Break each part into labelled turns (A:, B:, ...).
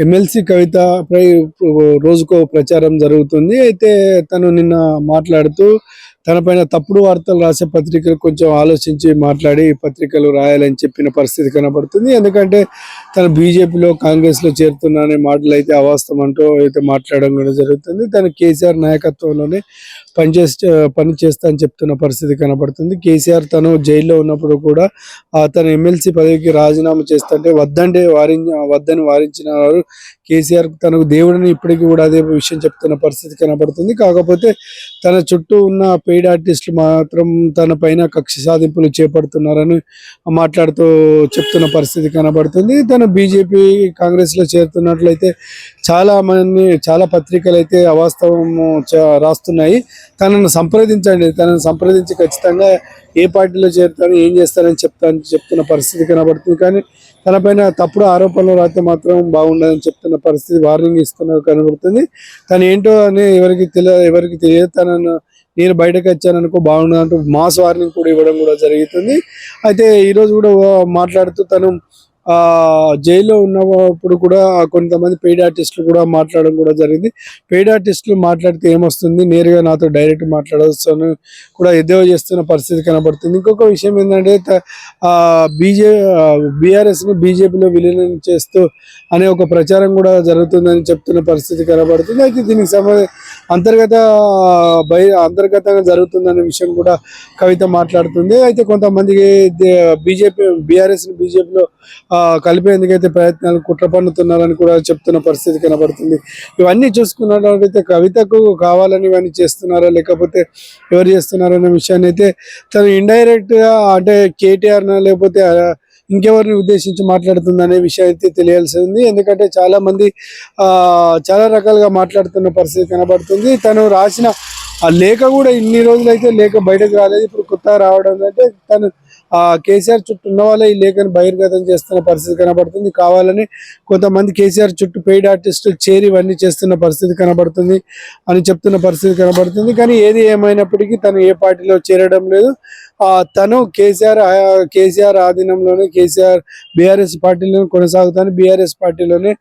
A: MLC కవితపై రోజుకో ప్రచారం జరుగుతుంది. అయితే తను నిన్న మాట్లాడుతూ తన పైన తప్పుడు వార్తలు రాసే పత్రికలు కొంచెం ఆలోచించి మాట్లాడి పత్రికలు రాయాలని చెప్పిన పరిస్థితి కనబడుతుంది. ఎందుకంటే తను బీజేపీలో కాంగ్రెస్లో చేరుతున్నా అనే మాటలు అయితే అవాస్తవం అంటూ అయితే మాట్లాడడం కూడా జరుగుతుంది. తను కేసీఆర్ నాయకత్వంలోనే పని చేస్తా అని చెప్తున్న పరిస్థితి కనబడుతుంది. కేసీఆర్ తను జైల్లో ఉన్నప్పుడు కూడా తన ఎమ్మెల్సీ పదవికి రాజీనామా చేస్తుంటే వద్దని వారించిన వారు కేసీఆర్ తనకు దేవుడిని ఇప్పటికీ కూడా అదే విషయం చెప్తున్న పరిస్థితి కనబడుతుంది. కాకపోతే తన చుట్టూ ఉన్న పెయిడ్ ఆర్టిస్టులు మాత్రం తన పైన కక్ష సాధింపులు చేపడుతున్నారని మాట్లాడుతూ చెప్తున్న పరిస్థితి కనబడుతుంది. తను బీజేపీ కాంగ్రెస్లో చేరుతున్నట్లయితే చాలా పత్రికలు అయితే అవాస్తవము రాస్తున్నాయి. తనను సంప్రదించి ఖచ్చితంగా ఏ పార్టీలో చేరుతాను ఏం చేస్తానని చెప్తున్న పరిస్థితి కనబడుతుంది. కానీ తన పైన తప్పుడు ఆరోపణలు రాస్తే మాత్రం బాగుండదని చెప్తున్న పరిస్థితి, వార్నింగ్ ఇస్తున్న కనబడుతుంది. తను ఏంటో అని ఎవరికి తెలియదు. నేను బయటకు వచ్చాననుకో బాగుండదు అంటూ మాస్ వార్నింగ్ కూడా ఇవ్వడం కూడా జరుగుతుంది. అయితే ఈరోజు కూడా మాట్లాడుతూ తను జైల్లో ఉన్నప్పుడు కూడా కొంతమంది పెయిడ్ ఆర్టిస్టులు కూడా మాట్లాడడం కూడా జరిగింది. పెయిడ్ ఆర్టిస్టులు మాట్లాడితే ఏమొస్తుంది, నేరుగా నాతో డైరెక్ట్ మాట్లాడవచ్చు అని కూడా ఎద్దేవా చేస్తున్న పరిస్థితి కనబడుతుంది. ఇంకొక విషయం ఏంటంటే బీఆర్ఎస్ని బీజేపీలో విలీనం చేస్తూ అనే ఒక ప్రచారం కూడా జరుగుతుందని చెప్తున్న పరిస్థితి కనబడుతుంది. అయితే దీనికి అంతర్గతంగా జరుగుతుందనే విషయం కూడా కవిత మాట్లాడుతుంది. అయితే కొంతమందికి బీఆర్ఎస్ని బీజేపీలో కలిపేందుకైతే ప్రయత్నాలు కుట్ర పన్నుతున్నారని కూడా చెప్తున్న పరిస్థితి కనబడుతుంది. ఇవన్నీ చూసుకున్నట్లయితే కవితకు కావాలని ఇవన్నీ చేస్తున్నారా లేకపోతే ఎవరు చేస్తున్నారనే విషయాన్ని అయితే తను ఇండైరెక్ట్ గా అంటే కేటీఆర్ లేకపోతే ఇంకెవరిని ఉద్దేశించి మాట్లాడుతుందనే విషయం అయితే తెలియాల్సి ఉంది. ఎందుకంటే చాలా మంది చాలా రకాలుగా మాట్లాడుతున్న పరిస్థితి కనబడుతుంది. తను రాసిన ఆ లేఖ కూడా ఇన్ని రోజులైతే లేఖ బయటకు రాలేదు. ఇప్పుడు కొత్తగా రావడం అంటే తను కేసీఆర్ చుట్టూ ఉన్న వాళ్ళే ఈ లేఖను బహిర్గతం చేస్తున్న పరిస్థితి కనబడుతుంది. కావాలని కొంతమంది కేసీఆర్ చుట్టూ పెయిడ్ ఆర్టిస్టులు చేరి ఇవన్నీ చేస్తున్న పరిస్థితి కనబడుతుంది అని చెప్తున్న పరిస్థితి కనబడుతుంది. కానీ ఏది ఏమైనప్పటికీ తను ఏ పార్టీలో చేరడం లేదు. తను కేసీఆర్ ఆధీనంలోనే బీఆర్ఎస్ పార్టీలోనే కొనసాగుతాను, బీఆర్ఎస్ పార్టీలోనే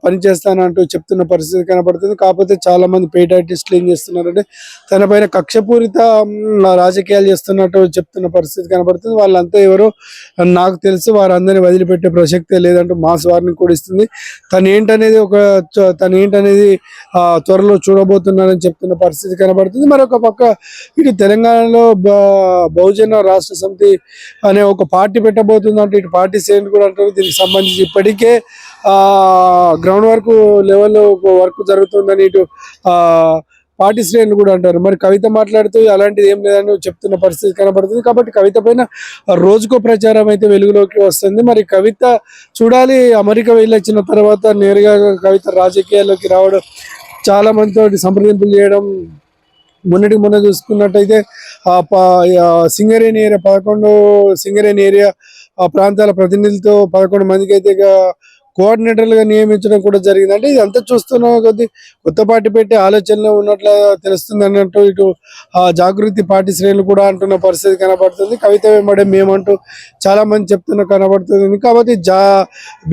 A: పనిచేస్తానంటూ చెప్తున్న పరిస్థితి కనబడుతుంది. కాకపోతే చాలా మంది పెయిడ్ ఆర్టిస్టులు ఏం చేస్తున్నారంటే తన పైన కక్షపూరిత రాజకీయాలు చేస్తున్నట్టు చెప్తున్న పరిస్థితి కనబడుతుంది. వాళ్ళంతా ఎవరో నాకు తెలుసు, వారందరినీ వదిలిపెట్టే ప్రసక్తే లేదంటూ మాస్ వార్నింగ్ కూడా ఇస్తుంది. తను ఏంటనేది త్వరలో చూడబోతున్నారని చెప్తున్న పరిస్థితి కనబడుతుంది. మరొక పక్క ఇటు తెలంగాణలో బహుజన రాష్ట్ర సమితి అనే ఒక పార్టీ పెట్టబోతుందంటే ఇటు పార్టీ శ్రేణులు కూడా అంటారు. దీనికి సంబంధించి ఇప్పటికే గ్రౌండ్ లెవెల్లో వర్క్ జరుగుతుందని ఇటు పార్టీ శ్రేణులు కూడా అంటారు. మరి కవిత మాట్లాడుతూ అలాంటిది ఏం లేదని చెప్తున్న పరిస్థితి కనబడుతుంది. కాబట్టి కవిత పైన రోజుకో ప్రచారం అయితే వెలుగులోకి వస్తుంది. మరి కవిత చూడాలి, అమెరికా వెళ్ళొచ్చిన తర్వాత నేరుగా కవిత రాజకీయాల్లోకి రావడం, చాలా మందితో సంప్రదింపులు చేయడం, మొన్న చూసుకున్నట్టయితే సింగరేణి ఏరియా ప్రాంతాల ప్రతినిధులతో 11 మందికి అయితే కోఆర్డినేటర్లుగా నియమించడం కూడా జరిగింది. అంటే ఇదంతా చూస్తున్న కొద్ది కొత్త పార్టీ పెట్టే ఆలోచనలో ఉన్నట్లు తెలుస్తుంది అన్నట్టు ఇటు జాగృతి పార్టీ శ్రేణులు కూడా అంటున్న పరిస్థితి కనబడుతుంది. కవిత వెంబడే మేమంటూ చాలా మంది చెప్తున్న కనబడుతుంది. కాబట్టి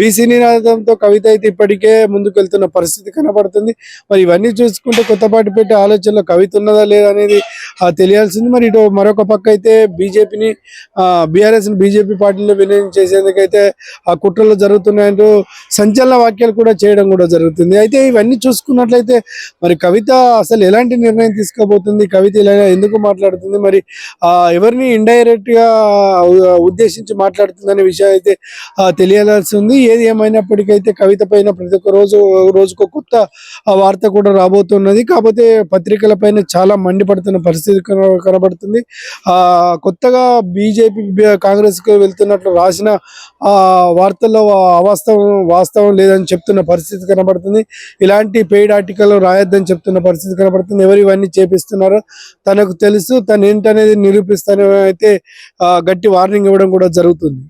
A: బీసీ నినాదంతో కవిత అయితే ఇప్పటికే ముందుకు వెళ్తున్న పరిస్థితి కనబడుతుంది. మరి ఇవన్నీ చూసుకుంటే కొత్త పార్టీ పెట్టే ఆలోచనలో కవిత ఉన్నదా లేదా అనేది తెలియాల్సింది. మరి ఇటు మరొక పక్క అయితే బీఆర్ఎస్ని బీజేపీ పార్టీలో విలీనం చేసేందుకైతే ఆ కుట్రలు జరుగుతున్నాయంటూ సంచలన వ్యాఖ్యలు కూడా చేయడం కూడా జరుగుతుంది. అయితే ఇవన్నీ చూసుకున్నట్లయితే మరి కవిత అసలు ఎలాంటి నిర్ణయం తీసుకోబోతుంది, కవిత ఇలా ఎందుకు మాట్లాడుతుంది, మరి ఎవరిని ఇండైరెక్ట్ గా ఉద్దేశించి మాట్లాడుతుందనే విషయం అయితే తెలియాల్సి ఉంది. ఏది ఏమైనప్పటికైతే కవిత పైన ప్రతి ఒక్క రోజుకో కొత్త వార్త కూడా రాబోతున్నది. కాకపోతే పత్రికల పైన చాలా మండిపడుతున్న పరిస్థితి కనబడుతుంది. కొత్తగా బీజేపీ కాంగ్రెస్ కు వెళ్తున్నట్లు రాసిన వార్తల్లో వాస్తవం లేదని చెప్తున్న పరిస్థితి కనబడుతుంది. ఇలాంటి పెయిడ్ ఆర్టికల్ రాయొద్దని చెప్తున్న పరిస్థితి కనబడుతుంది. ఎవరు ఇవన్నీ చేపిస్తున్నారో తనకు తెలుసు, తను ఏంటనేది నిరూపిస్తానని అయితే గట్టి వార్నింగ్ ఇవ్వడం కూడా జరుగుతుంది.